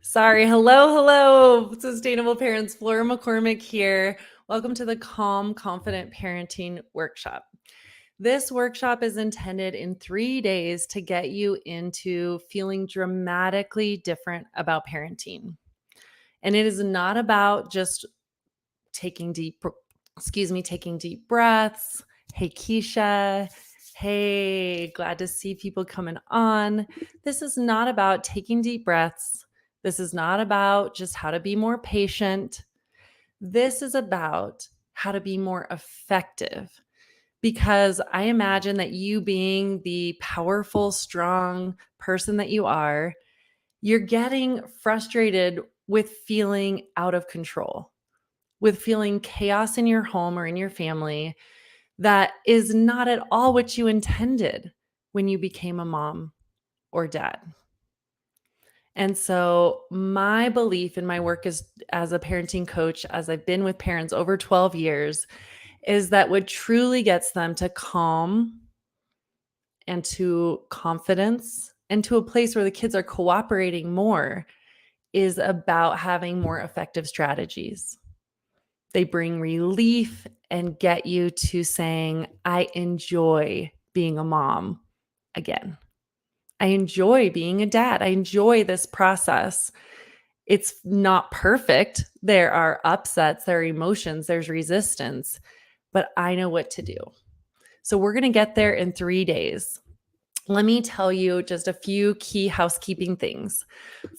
Sorry. Hello. Sustainable Parents, Flora McCormick here. Welcome to the Calm, Confident Parenting Workshop. This workshop is intended in 3 days to get you into feeling dramatically different about parenting. And it is not about just taking deep breaths. Hey, Keisha. Hey, glad to see people coming on. This is not about taking deep breaths. This is not about just how to be more patient. This is about how to be more effective. Because I imagine that you being the powerful, strong person that you are, you're getting frustrated with feeling out of control, with feeling chaos in your home or in your family that is not at all what you intended when you became a mom or dad. And so my belief in my work as a parenting coach, as I've been with parents over 12 years, is that what truly gets them to calm and to confidence and to a place where the kids are cooperating more is about having more effective strategies. They bring relief and get you to saying, I enjoy being a mom again. I enjoy being a dad. I enjoy this process. It's not perfect. There are upsets, there are emotions, there's resistance, but I know what to do. So we're going to get there in 3 days. Let me tell you just a few key housekeeping things.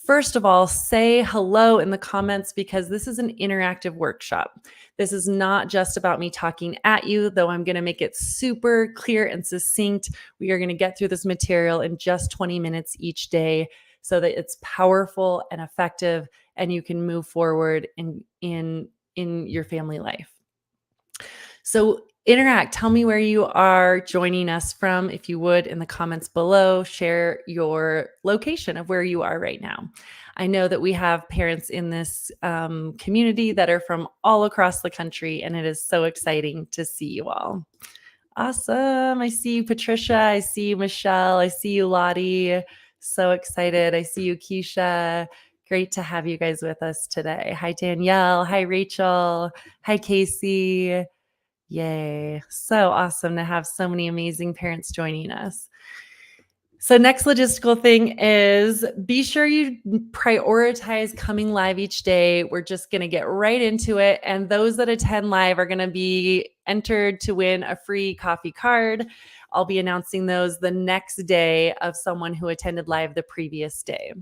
First of all, say hello in the comments because this is an interactive workshop. This is not just about me talking at you, though I'm going to make it super clear and succinct. We are going to get through this material in just 20 minutes each day so that it's powerful and effective and you can move forward in your family life. So interact. Tell me where you are joining us from. If you would, in the comments below, share your location of where you are right now. I know that we have parents in this community that are from all across the country, and it is so exciting to see you all. Awesome. I see you, Patricia. I see you, Michelle. I see you, Lottie. So excited. I see you, Keisha. Great to have you guys with us today. Hi, Danielle. Hi, Rachel. Hi, Casey. Yay. So awesome to have so many amazing parents joining us. So next logistical thing is be sure you prioritize coming live each day. We're just going to get right into it. And those that attend live are going to be entered to win a free coffee card. I'll be announcing those the next day of someone who attended live the previous day.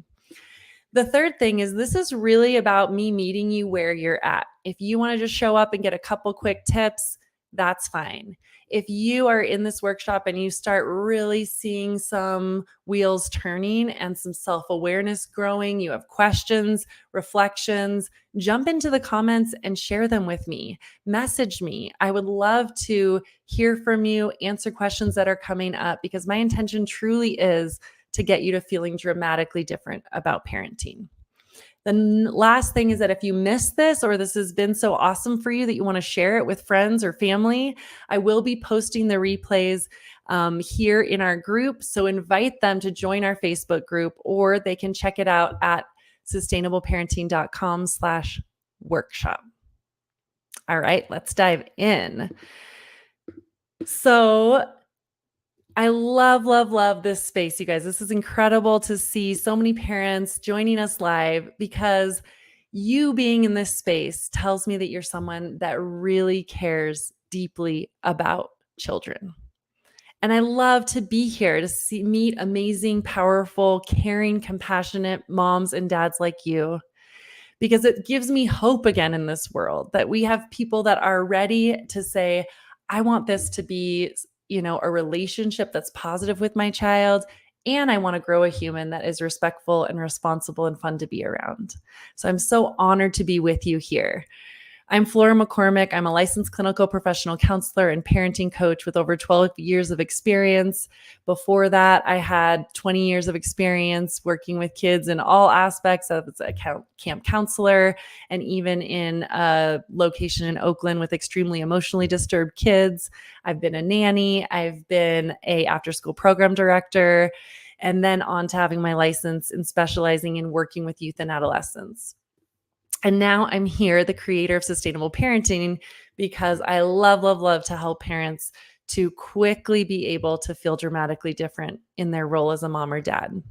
The third thing is this is really about me meeting you where you're at. If you want to just show up and get a couple quick tips, that's fine. If you are in this workshop and you start really seeing some wheels turning and some self-awareness growing, you have questions, reflections, jump into the comments and share them with me. Message me. I would love to hear from you, answer questions that are coming up, because my intention truly is to get you to feeling dramatically different about parenting. The last thing is that if you missed this or this has been so awesome for you that you want to share it with friends or family, I will be posting the replays here in our group. So invite them to join our Facebook group, or they can check it out at sustainableparenting.com/workshop. All right, let's dive in. So I love this space, you guys. This is incredible to see so many parents joining us live, because you being in this space tells me that you're someone that really cares deeply about children. And I love to be here to meet amazing, powerful, caring, compassionate moms and dads like you, because it gives me hope again in this world that we have people that are ready to say, I want this to be a relationship that's positive with my child. And I want to grow a human that is respectful and responsible and fun to be around. So I'm so honored to be with you here. I'm Flora McCormick. I'm a licensed clinical professional counselor and parenting coach with over 12 years of experience. Before that, I had 20 years of experience working with kids in all aspects as a camp counselor, and even in a location in Oakland with extremely emotionally disturbed kids. I've been a nanny. I've been a after-school program director. and then on to having my license and specializing in working with youth and adolescents. And now I'm here, the creator of Sustainable Parenting, because I love, love, love to help parents to quickly be able to feel dramatically different in their role as a mom or dad.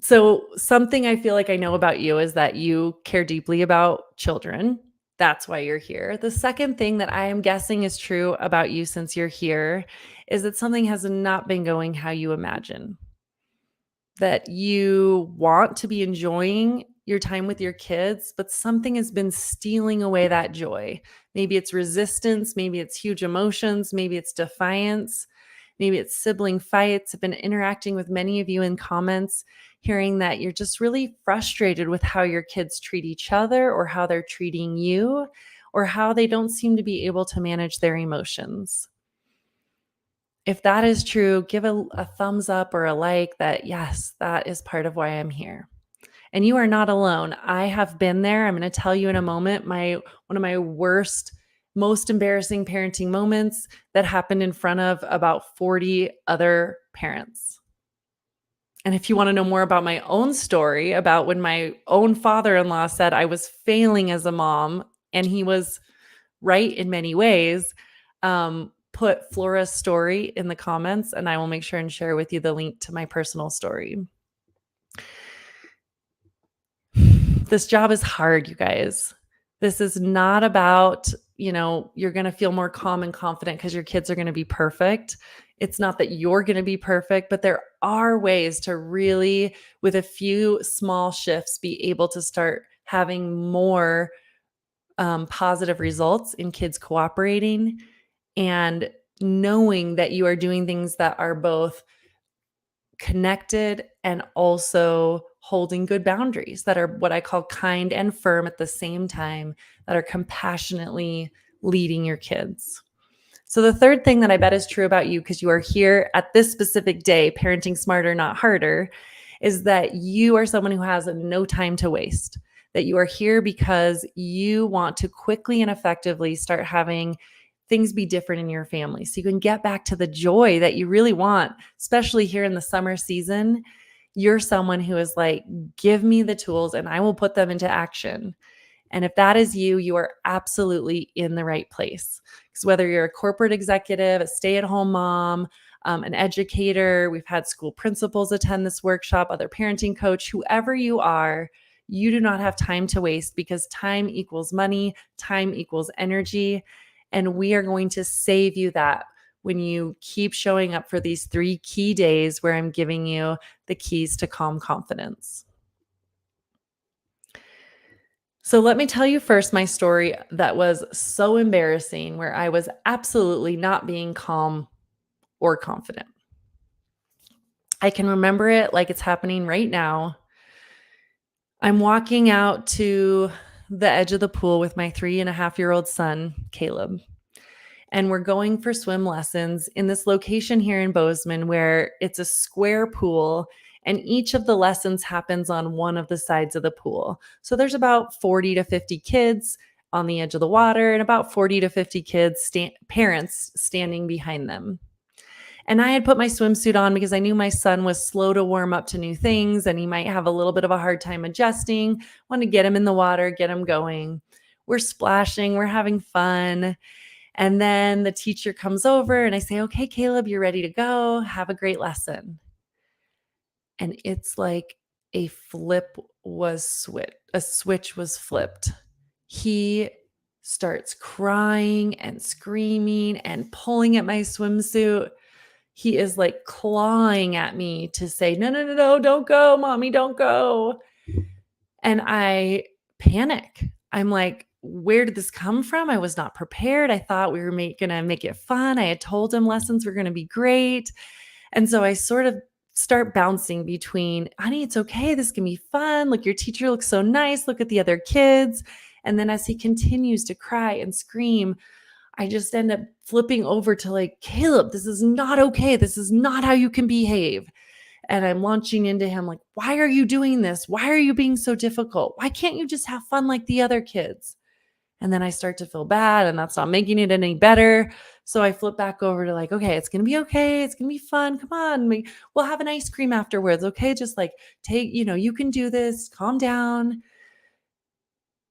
So something I feel like I know about you is that you care deeply about children. That's why you're here. The second thing that I am guessing is true about you since you're here is that something has not been going how you imagine. That you want to be enjoying your time with your kids, but something has been stealing away that joy. Maybe it's resistance, maybe it's huge emotions, maybe it's defiance, maybe it's sibling fights. I've been interacting with many of you in comments, hearing that you're just really frustrated with how your kids treat each other or how they're treating you or how they don't seem to be able to manage their emotions. If that is true, give a thumbs up or a like that, yes, that is part of why I'm here. And you are not alone. I have been there. I'm going to tell you in a moment one of my worst, most embarrassing parenting moments that happened in front of about 40 other parents. And if you want to know more about my own story, about when my own father-in-law said I was failing as a mom, and he was right in many ways, put Flora's story in the comments and I will make sure and share with you the link to my personal story. This job is hard, you guys. This is not about, you're going to feel more calm and confident because your kids are going to be perfect. It's not that you're going to be perfect, but there are ways to really, with a few small shifts, be able to start having more positive results in kids cooperating and knowing that you are doing things that are both connected and also holding good boundaries that are what I call kind and firm at the same time, that are compassionately leading your kids. So the third thing that I bet is true about you, because you are here at this specific day, parenting smarter, not harder, is that you are someone who has no time to waste, that you are here because you want to quickly and effectively start having things be different in your family so you can get back to the joy that you really want, especially here in the summer season. You're someone who is like, give me the tools and I will put them into action. And if that is you, you are absolutely in the right place. Because whether you're a corporate executive, a stay-at-home mom, an educator, we've had school principals attend this workshop, other parenting coach, whoever you are, you do not have time to waste, because time equals money, time equals energy. And we are going to save you that when you keep showing up for these 3 key days where I'm giving you the keys to calm confidence. So let me tell you first my story that was so embarrassing, where I was absolutely not being calm or confident. I can remember it like it's happening right now. I'm walking out to the edge of the pool with my 3.5-year-old son, Caleb. And we're going for swim lessons in this location here in Bozeman where it's a square pool and each of the lessons happens on one of the sides of the pool. So there's about 40 to 50 kids on the edge of the water and about 40 to 50 kids, parents standing behind them. And I had put my swimsuit on because I knew my son was slow to warm up to new things and he might have a little bit of a hard time adjusting. Want to get him in the water, get him going. We're splashing, we're having fun. And then the teacher comes over and I say, okay, Caleb, you're ready to go. Have a great lesson. And it's like a switch was flipped. He starts crying and screaming and pulling at my swimsuit. He is like clawing at me to say, no, no, no, no, don't go, mommy, don't go. And I panic. I'm like, where did this come from? I was not prepared. I thought we were going to make it fun. I had told him lessons were going to be great. And so I sort of start bouncing between, honey, it's okay. This can be fun. Look, your teacher looks so nice. Look at the other kids. And then as he continues to cry and scream, I just end up flipping over to like, Caleb, this is not okay. This is not how you can behave. And I'm launching into him like, why are you doing this? Why are you being so difficult? Why can't you just have fun like the other kids? And then I start to feel bad and that's not making it any better. So I flip back over to like, okay, it's going to be okay. It's going to be fun. Come on. We'll have an ice cream afterwards. Okay. Just like take, you can do this. Calm down.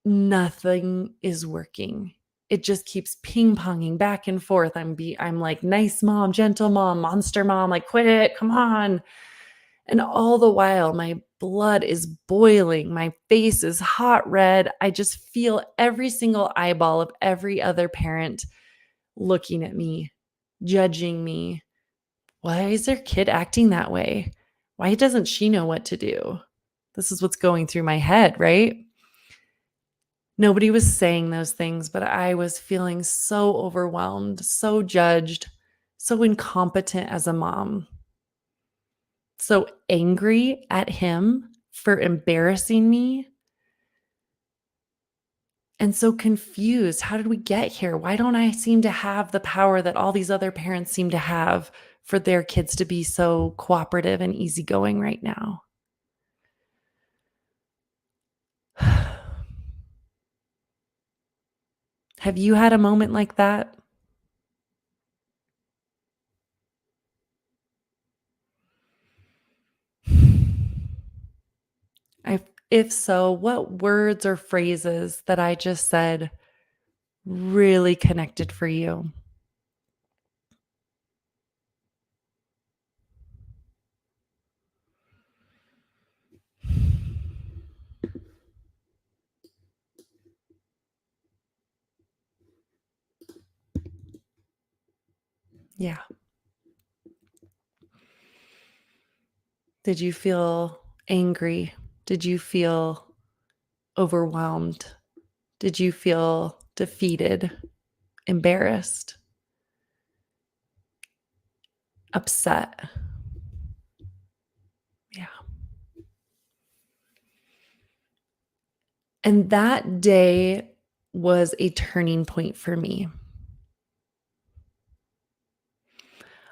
Nothing is working. It just keeps ping-ponging back and forth. I'm like nice mom, gentle mom, monster mom, like quit it, come on. And all the while my blood is boiling, my face is hot red. I just feel every single eyeball of every other parent looking at me, judging me. Why is their kid acting that way? Why doesn't she know what to do? This is what's going through my head, right? Nobody was saying those things, but I was feeling so overwhelmed, so judged, so incompetent as a mom, so angry at him for embarrassing me, and so confused. How did we get here? Why don't I seem to have the power that all these other parents seem to have for their kids to be so cooperative and easygoing right now? Have you had a moment like that? I If so, what words or phrases that I just said really connected for you? Yeah. Did you feel angry? Did you feel overwhelmed? Did you feel defeated, embarrassed, upset? Yeah. And that day was a turning point for me.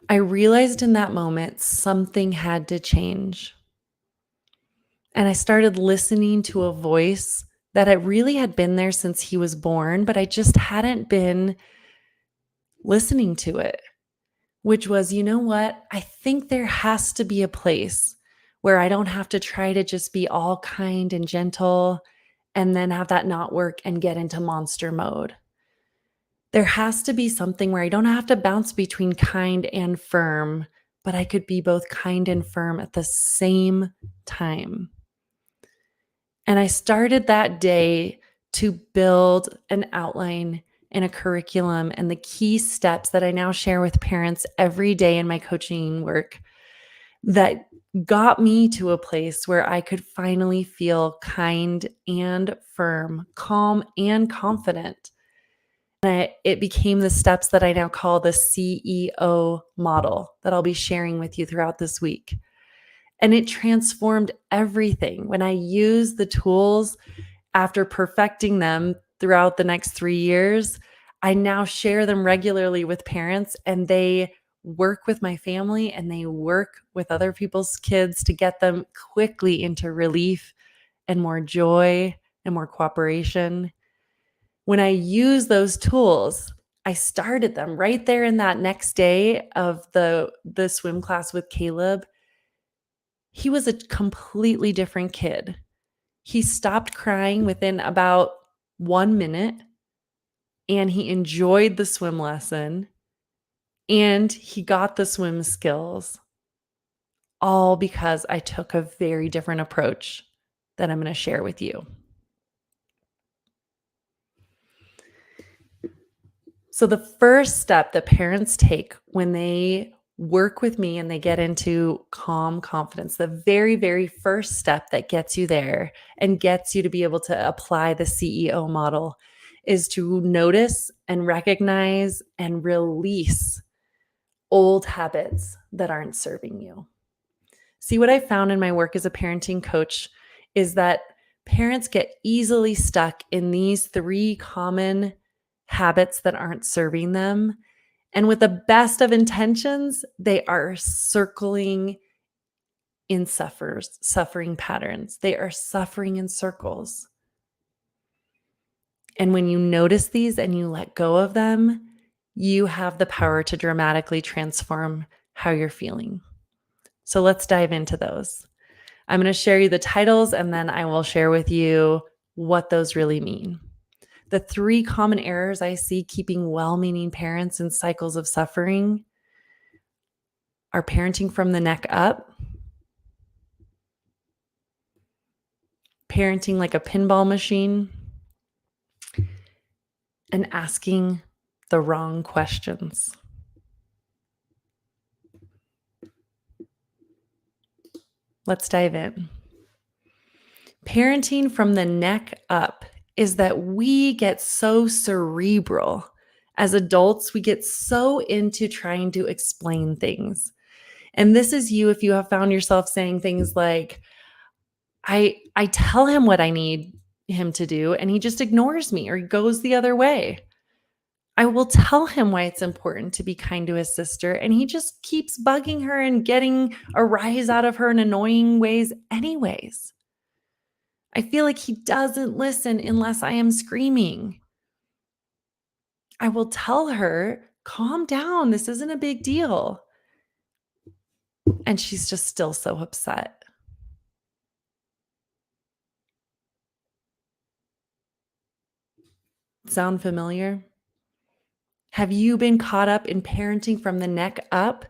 I realized in that moment something had to change. And I started listening to a voice that I really had been there since he was born, but I just hadn't been listening to it, which was, you know what? I think there has to be a place where I don't have to try to just be all kind and gentle and then have that not work and get into monster mode. There has to be something where I don't have to bounce between kind and firm, but I could be both kind and firm at the same time. And I started that day to build an outline and a curriculum and the key steps that I now share with parents every day in my coaching work that got me to a place where I could finally feel kind and firm, calm and confident. It became the steps that I now call the CEO model that I'll be sharing with you throughout this week. And it transformed everything. When I use the tools after perfecting them throughout the next 3 years, I now share them regularly with parents, and they work with my family and they work with other people's kids to get them quickly into relief and more joy and more cooperation. When I use those tools, I started them right there in that next day of the swim class with Caleb. He was a completely different kid. He stopped crying within about 1 minute, and he enjoyed the swim lesson, and he got the swim skills, all because I took a very different approach that I'm gonna share with you. So the first step that parents take when they work with me and they get into calm confidence, the very, very first step that gets you there and gets you to be able to apply the CEO model is to notice and recognize and release old habits that aren't serving you. See, what I found in my work as a parenting coach is that parents get easily stuck in these three common habits that aren't serving them. And with the best of intentions, they are circling in suffering patterns. They are suffering in circles. And when you notice these and you let go of them, you have the power to dramatically transform how you're feeling. So let's dive into those. I'm going to share you the titles and then I will share with you what those really mean. The 3 common errors I see keeping well-meaning parents in cycles of suffering are parenting from the neck up, parenting like a pinball machine, and asking the wrong questions. Let's dive in. Parenting from the neck up is that we get so cerebral. As adults, we get so into trying to explain things. And this is you if you have found yourself saying things like, I tell him what I need him to do and he just ignores me or he goes the other way. I will tell him why it's important to be kind to his sister and he just keeps bugging her and getting a rise out of her in annoying ways anyways. I feel like he doesn't listen unless I am screaming. I will tell her, calm down. This isn't a big deal. And she's just still so upset. Sound familiar? Have you been caught up in parenting from the neck up?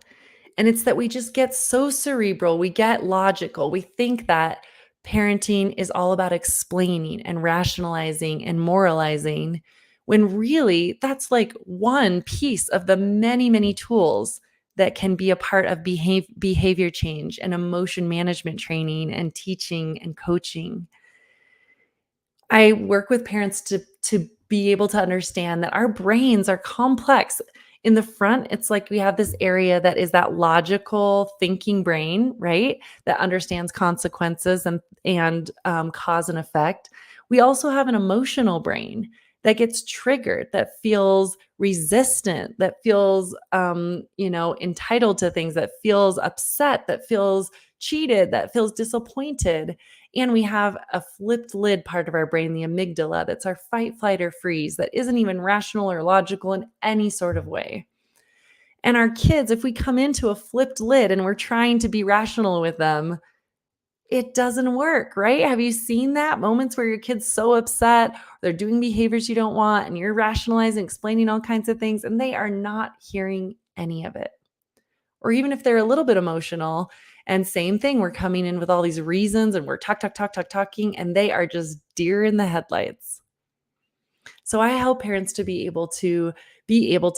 And it's that we just get so cerebral, we get logical. We think that parenting is all about explaining and rationalizing and moralizing, when really that's like one piece of the many, many tools that can be a part of behavior change and emotion management training and teaching and coaching. I work with parents to be able to understand that our brains are complex. In the front, it's like we have this area that is that logical thinking brain, right? That understands consequences and cause and effect. We also have an emotional brain that gets triggered, that feels resistant, that feels entitled to things, that feels upset, that feels cheated, that feels disappointed. And we have a flipped lid part of our brain, the amygdala, that's our fight, flight, or freeze, that isn't even rational or logical in any sort of way. And our kids, if we come into a flipped lid and we're trying to be rational with them, it doesn't work, right? Have you seen that? Moments where your kid's so upset, they're doing behaviors you don't want, and you're rationalizing, explaining all kinds of things, and they are not hearing any of it. Or even if they're a little bit emotional, and same thing, we're coming in with all these reasons and we're talking, and they are just deer in the headlights. So I help parents to be able to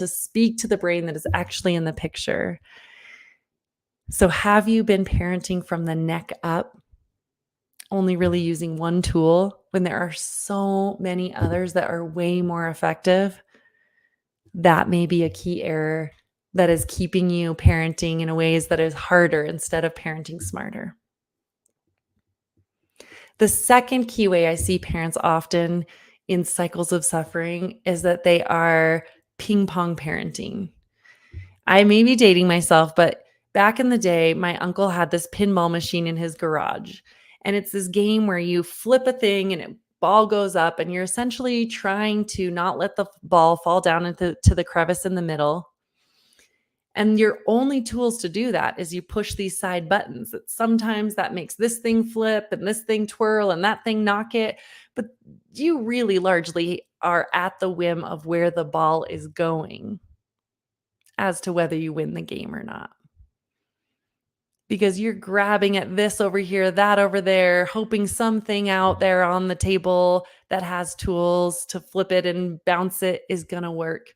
speak to the brain that is actually in the picture. So have you been parenting from the neck up, only really using one tool when there are so many others that are way more effective? That may be a key error that is keeping you parenting in a ways that is harder instead of parenting smarter. The second key way I see parents often in cycles of suffering is that they are ping pong parenting. I may be dating myself, but back in the day, my uncle had this pinball machine in his garage. And it's this game where you flip a thing and a ball goes up, and you're essentially trying to not let the ball fall down into the crevice in the middle. And your only tools to do that is you push these side buttons. That sometimes that makes this thing flip and this thing twirl and that thing knock it. But you really largely are at the whim of where the ball is going as to whether you win the game or not. Because you're grabbing at this over here, that over there, hoping something out there on the table that has tools to flip it and bounce it is going to work.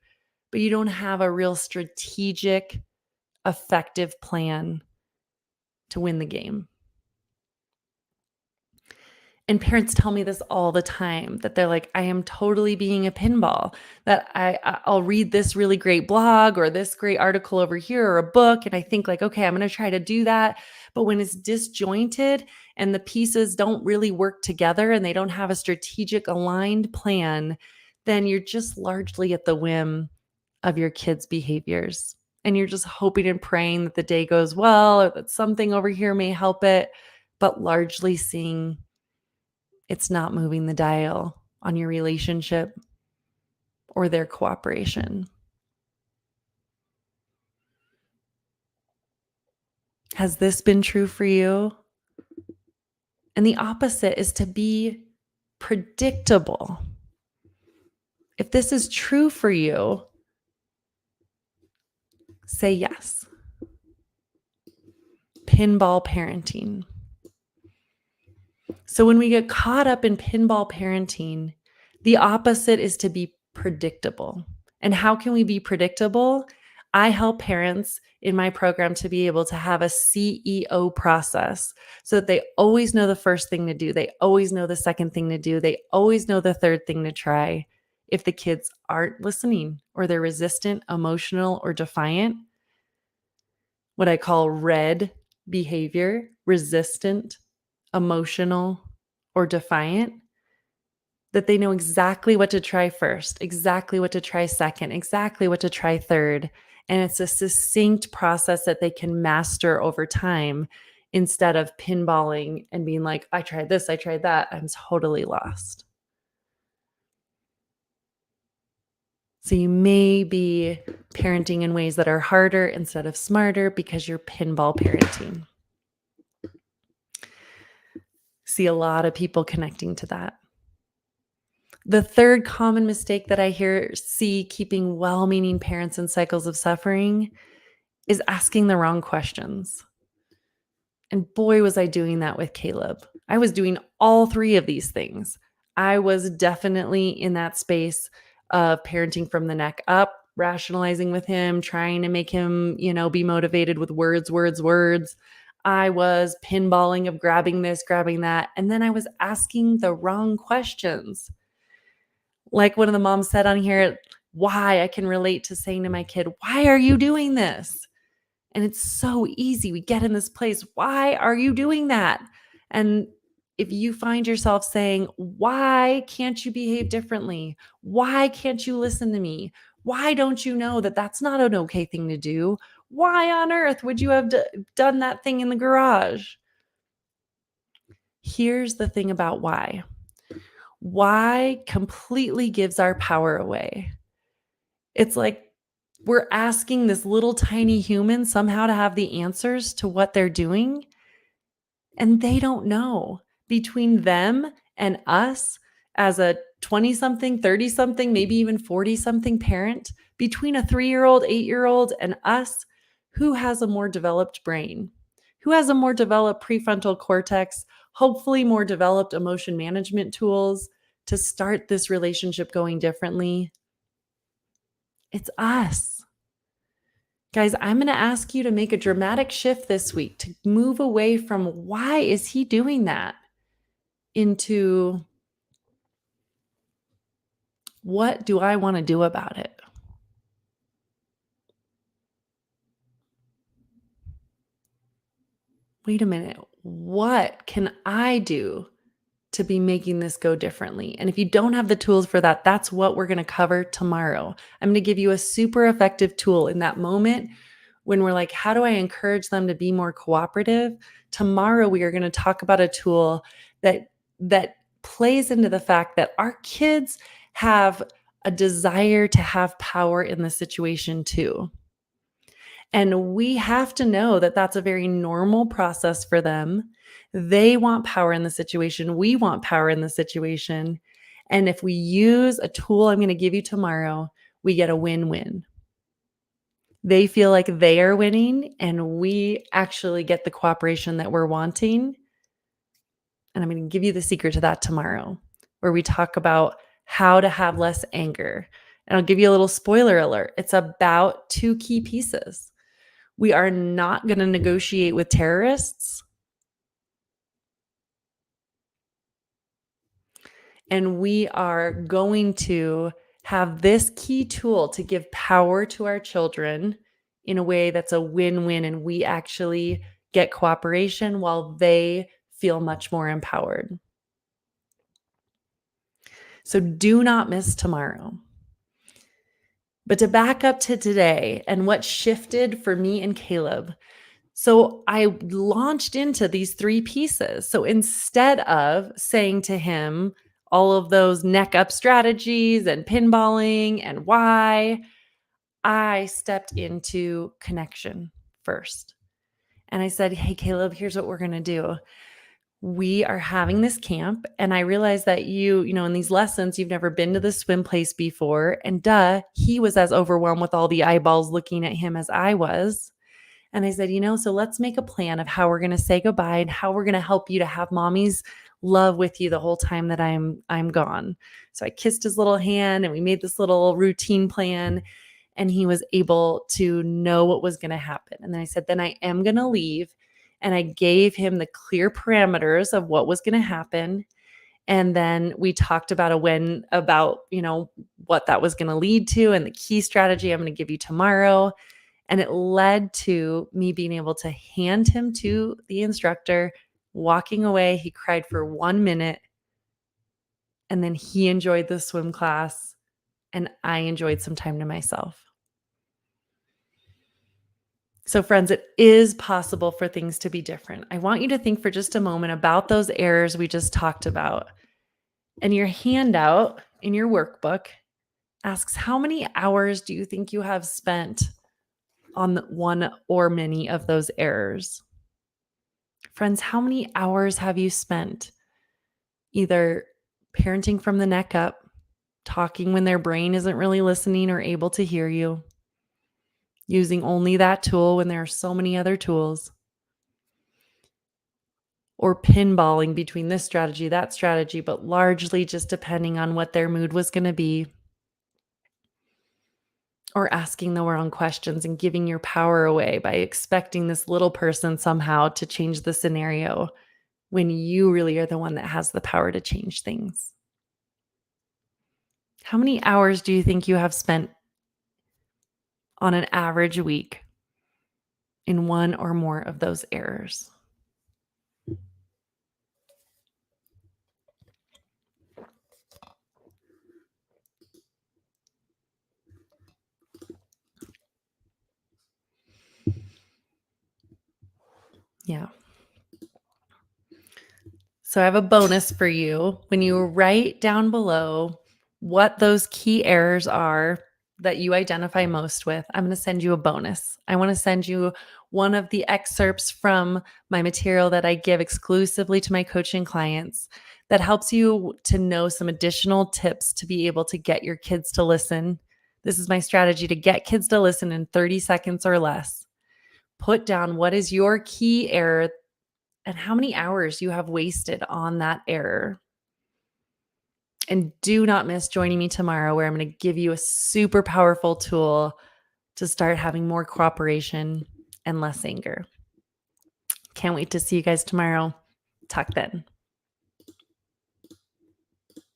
But you don't have a real strategic, effective plan to win the game. And parents tell me this all the time, that they're like, I am totally being a pinball, that I'll read this really great blog or this great article over here or a book. And I think like, okay, I'm going to try to do that. But when it's disjointed and the pieces don't really work together and they don't have a strategic aligned plan, then you're just largely at the whim of your kids' behaviors. And you're just hoping and praying that the day goes well or that something over here may help it, but largely seeing it's not moving the dial on your relationship or their cooperation? Has this been true for you? And the opposite is to be predictable. If this is true for you, say yes. Pinball parenting. So when we get caught up in pinball parenting, the opposite is to be predictable. And how can we be predictable? I help parents in my program to be able to have a CEO process so that they always know the first thing to do. They always know the second thing to do. They always know the third thing to try. If the kids aren't listening or they're resistant, emotional, or defiant, what I call red behavior, resistant, emotional, or defiant, that they know exactly what to try first, exactly what to try second, exactly what to try third. And it's a succinct process that they can master over time instead of pinballing and being like, I tried this, I tried that. I'm totally lost. So you may be parenting in ways that are harder instead of smarter because you're pinball parenting. See a lot of people connecting to that. The third common mistake that I see keeping well-meaning parents in cycles of suffering is asking the wrong questions. And boy, was I doing that with Caleb. I was doing all three of these things. I was definitely in that space of parenting from the neck up, rationalizing with him, trying to make him, be motivated with words, words, words. I was pinballing of grabbing this, grabbing that. And then I was asking the wrong questions. Like one of the moms said on here, why I can relate to saying to my kid, why are you doing this? And it's so easy. We get in this place. Why are you doing that? And if you find yourself saying, why can't you behave differently? Why can't you listen to me? Why don't you know that that's not an okay thing to do? Why on earth would you have done that thing in the garage? Here's the thing about why. Why completely gives our power away. It's like we're asking this little tiny human somehow to have the answers to what they're doing, and they don't know. Between them and us as a 20-something, 30-something, maybe even 40-something parent, between a 3-year-old, 8-year-old, and us, who has a more developed brain? Who has a more developed prefrontal cortex, hopefully more developed emotion management tools to start this relationship going differently? It's us. Guys, I'm going to ask you to make a dramatic shift this week to move away from why is he doing that into what do I want to do about it? Wait a minute. What can I do to be making this go differently? And if you don't have the tools for that, that's what we're going to cover tomorrow. I'm going to give you a super effective tool in that moment when we're like, how do I encourage them to be more cooperative? Tomorrow, we are going to talk about a tool that plays into the fact that our kids have a desire to have power in the situation too. And we have to know that that's a very normal process for them. They want power in the situation. We want power in the situation. And if we use a tool I'm going to give you tomorrow, we get a win-win. They feel like they are winning, and we actually get the cooperation that we're wanting. And I'm going to give you the secret to that tomorrow, where we talk about how to have less anger. And I'll give you a little spoiler alert. It's about 2 key pieces. We are not going to negotiate with terrorists. And we are going to have this key tool to give power to our children in a way that's a win-win, and we actually get cooperation while they feel much more empowered. So do not miss tomorrow. But to back up to today and what shifted for me and Caleb. So I launched into these 3 pieces. So instead of saying to him all of those neck up strategies and pinballing and why, I stepped into connection first. And I said, hey, Caleb, here's what we're going to do. We are having this camp. And I realized that in these lessons, you've never been to the swim place before. And he was as overwhelmed with all the eyeballs looking at him as I was. And I said, so let's make a plan of how we're going to say goodbye and how we're going to help you to have mommy's love with you the whole time that I'm gone. So I kissed his little hand and we made this little routine plan, and he was able to know what was going to happen. And then I said, then I am going to leave. And I gave him the clear parameters of what was going to happen. And then we talked about what that was going to lead to and the key strategy I'm going to give you tomorrow. And it led to me being able to hand him to the instructor, walking away. He cried for 1 minute, and then he enjoyed the swim class, and I enjoyed some time to myself. So friends, it is possible for things to be different. I want you to think for just a moment about those errors we just talked about. And your handout in your workbook asks, how many hours do you think you have spent on one or many of those errors? Friends, how many hours have you spent either parenting from the neck up, talking when their brain isn't really listening or able to hear you, using only that tool when there are so many other tools, or pinballing between this strategy, that strategy, but largely just depending on what their mood was going to be, or asking the wrong questions and giving your power away by expecting this little person somehow to change the scenario when you really are the one that has the power to change things. How many hours do you think you have spent on an average week in one or more of those errors? Yeah. So I have a bonus for you. When you write down below what those key errors are that you identify most with, I'm going to send you a bonus. I want to send you one of the excerpts from my material that I give exclusively to my coaching clients that helps you to know some additional tips to be able to get your kids to listen. This is my strategy to get kids to listen in 30 seconds or less. Put down what is your key error and how many hours you have wasted on that error. And do not miss joining me tomorrow, where I'm going to give you a super powerful tool to start having more cooperation and less anger. Can't wait to see you guys tomorrow. Talk then.